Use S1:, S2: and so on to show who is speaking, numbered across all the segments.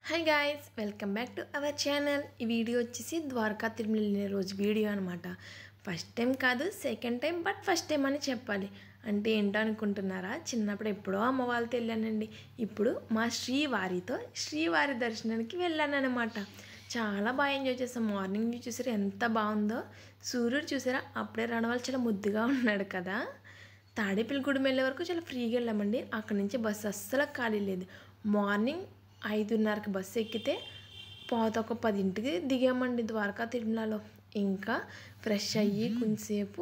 S1: Hi guys, welcome back to our channel. ఈ video వచ్చేసి ద్వారకా తిరుమల వెళ్ళిన రోజు వీడియో అనమాట. ఫస్ట్ టైం కాదు, second time, but first time అని చెప్పాలి. అంటే ఏంటో అనుకుంటున్నారా? చిన్నప్పుడు ఎప్పుడో అమ్మ వాళ్ళతో వెళ్ళానండి. ఇప్పుడు మా శ్రీవారి దర్శనానికి వెళ్ళానమాట. చాలా బాగా ఎంజాయ్ చేస్తాం. మార్నింగ్ వ్యూ చూసారా ఎంత బాగుందో. సూర్యుడు చూసారా అప్పుడే రావడం వల్ల చాలా ముద్దుగా ఉన్నాడు కదా. తాడేపల్లిగూడెం వెళ్ళే వరకు చాలా ఫ్రీగా వెళ్ళామండి. అక్కడి నుంచి బస్సు అస్సలు ఖాళీ లేదు. మార్నింగ్ 5:30కి బస్సు ఎక్కితే ఒక 10ంటికి దిగామండి ద్వారకా తిరుమలలో. ఇంకా ఫ్రెష్ అయ్యి కొంచెంసేపు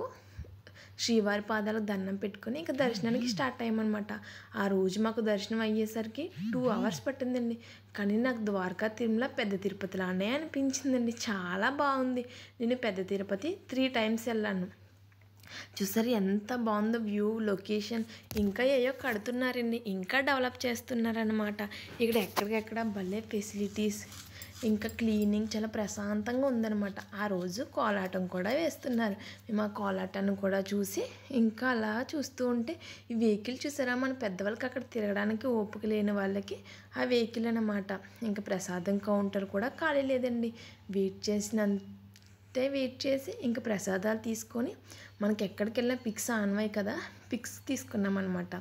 S1: శ్రీవారి పాదాలకు దండం పెట్టుకొని ఇంకా దర్శనానికి స్టార్ట్ అయ్యామన్నమాట. ఆ రోజు మాకు దర్శనం అయ్యేసరికి 2 hours పట్టిందండి. కానీ నాకు ద్వారకా తిరుమల పెద్ద తిరుపతిలానే అనిపించిందండి. చాలా బాగుంది. నేను పెద్ద తిరుపతి 3 times వెళ్ళాను. చూసారు ఎంత బాగుందో వ్యూ, లొకేషన్. ఇంకా ఏయో కడుతున్నారండి, ఇంకా డెవలప్ చేస్తున్నారనమాట. ఇక్కడ ఎక్కడికెక్కడ భలే ఫెసిలిటీస్, ఇంకా క్లీనింగ్ చాలా ప్రశాంతంగా ఉందన్నమాట. ఆ రోజు కోలాటం కూడా వేస్తున్నారు. మేము ఆ కోలాటాన్ని కూడా చూసి ఇంకా అలా చూస్తూ ఉంటే ఈ వెహికల్ చూసారా, మన పెద్దవాళ్ళకి అక్కడ తిరగడానికి ఓపిక లేని వాళ్ళకి ఆ వెహికల్ అనమాట. ఇంకా ప్రసాదం కౌంటర్ కూడా ఖాళీ లేదండి. వెయిట్ చేసి ఇంకా ప్రసాదాలు తీసుకొని మనకి ఎక్కడికి వెళ్ళినా పిక్స్ ఆన్వాయి కదా, పిక్స్ తీసుకున్నాం అనమాట.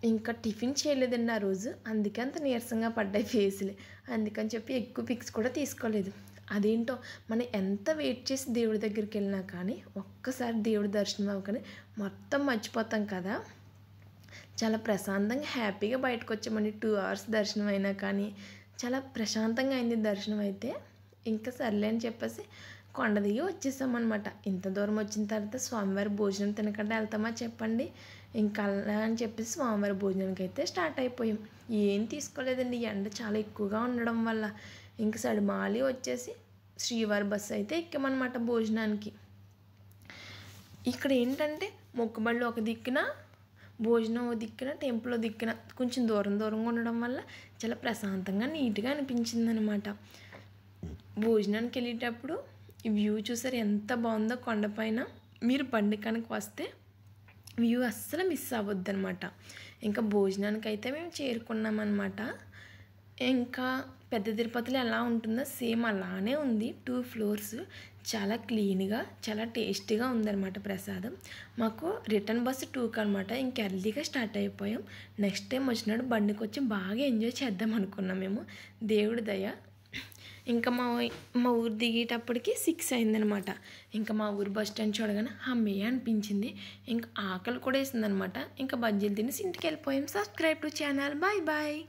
S1: ఇంకా టిఫిన్ చేయలేదండి ఆ రోజు, అందుకే అంత నీరసంగా పడ్డాయి ఫేస్లే. అందుకని చెప్పి ఎక్కువ పిక్స్ కూడా తీసుకోలేదు. అదేంటో మనం ఎంత వెయిట్ చేసి దేవుడి దగ్గరికి వెళ్ళినా కానీ ఒక్కసారి దేవుడి దర్శనం అవ్వకనే మొత్తం మర్చిపోతాం కదా. చాలా ప్రశాంతంగా హ్యాపీగా బయటకు వచ్చామండి. 2 hours దర్శనం అయినా కానీ చాలా ప్రశాంతంగా అయింది దర్శనం అయితే. ఇంకా సర్లే అని చెప్పేసి కొండ దిగి వచ్చేసామన్నమాట. ఇంత దూరం వచ్చిన తర్వాత స్వామివారి భోజనం తినకుండా వెళ్తామా చెప్పండి. ఇంకా అలా అని చెప్పేసి స్వామివారి భోజనానికి అయితే స్టార్ట్ అయిపోయాం. ఏం తీసుకోలేదండి, ఎండ చాలా ఎక్కువగా ఉండడం వల్ల. ఇంకా సడిమాలి వచ్చేసి శ్రీవారి బస్సు అయితే ఎక్కామన్నమాట భోజనానికి. ఇక్కడ ఏంటంటే మొక్కుబళ్ళు ఒక దిక్కున, భోజనం ఓ దిక్కున, టెంపుల్ దిక్కున కొంచెం దూరంగా ఉండడం వల్ల చాలా ప్రశాంతంగా నీట్గా అనిపించింది అనమాట. భోజనానికి వెళ్ళేటప్పుడు ఈ వ్యూ చూసారు ఎంత బాగుందో కొండపైన. మీరు బండి కనుక వస్తే వ్యూ అస్సలు మిస్ అవ్వద్దు అనమాట. ఇంకా భోజనానికి అయితే మేము చేరుకున్నామన్నమాట. ఇంకా పెద్ద తిరుపతిలో ఎలా ఉంటుందో సేమ్ అలానే ఉంది. 2 floors, చాలా క్లీన్గా చాలా టేస్టీగా ఉందన్నమాట ప్రసాదం. మాకు రిటర్న్ బస్సు 2కి అనమాట. ఇంకా ఎర్లీగా స్టార్ట్ అయిపోయాం. నెక్స్ట్ టైం వచ్చినప్పుడు బండికి వచ్చి బాగా ఎంజాయ్ చేద్దాం అనుకున్నాం మేము. దేవుడి దయ. ఇంకా మా ఊరు దిగేటప్పటికి 6 అయిందనమాట. ఇంకా మా ఊరు బస్ స్టాండ్ చూడగానే అమ్మయ్య అనిపించింది. ఇంకా ఆకలి కూడా వేసిందనమాట. ఇంకా బజ్జీలు తినేసి ఇంటికి వెళ్ళిపోయాం. Subscribe to channel. Bye bye.